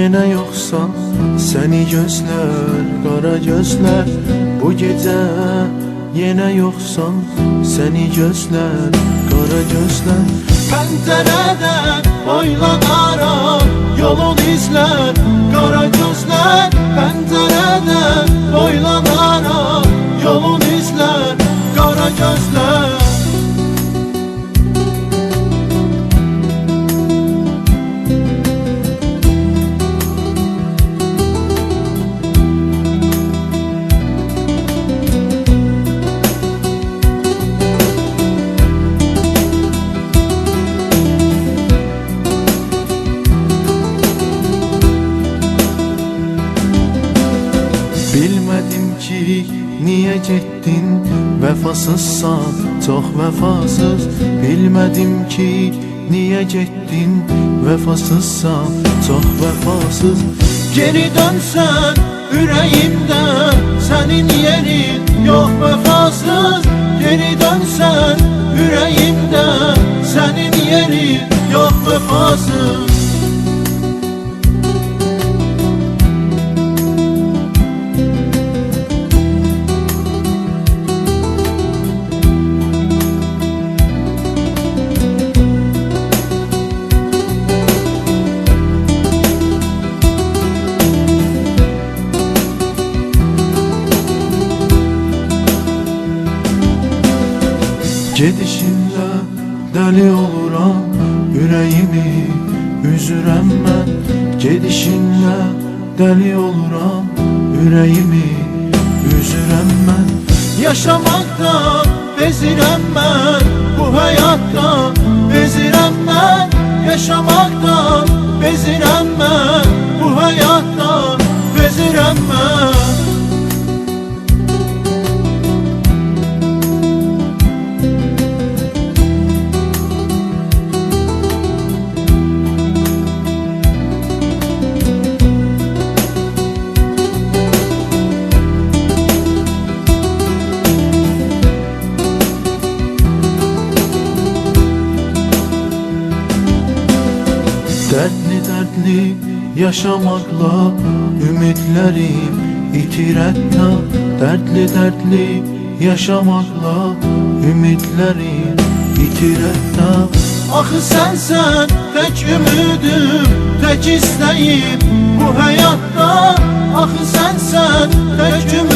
yenə yoxsan, səni gözlər, qara gözlər. Bu gecə yenə yoxsan, səni gözlər, qara gözlər. Pəncərədən boylanaraq yolun izlər, qara gözlər. Pəncərədən boylanaraq yolun izlər, qara gözlər. Bilmədim ki, niyə getdin, vəfasızsan, çox vəfasız. Bilmədim ki, niyə getdin, vəfasızsan, çox vəfasız. Geri dönsən ürəyimdən, sənin yerin yox vəfasız. Geri dönsən ürəyimdən, sənin yerin yox vəfasız. Gedişinlə dəli oluram, ürəyimi üzürəm mən. Gedişinlə dəli oluram, ürəyimi üzürəm mən. Yaşamaqdan bezirəm mən, bu həyatdan bezirəm mən. Yaşamaqdan bezirəm mən, bu həyatdan bezirəm mən. Dərdli yaşamaqla ümidlərim itir hətta. Dərdli yaşamaqla ümidlərim itir hətta. Axı sənsən tək ümidim, tək istəyim bu həyatda. Axı sənsən tək ümidim.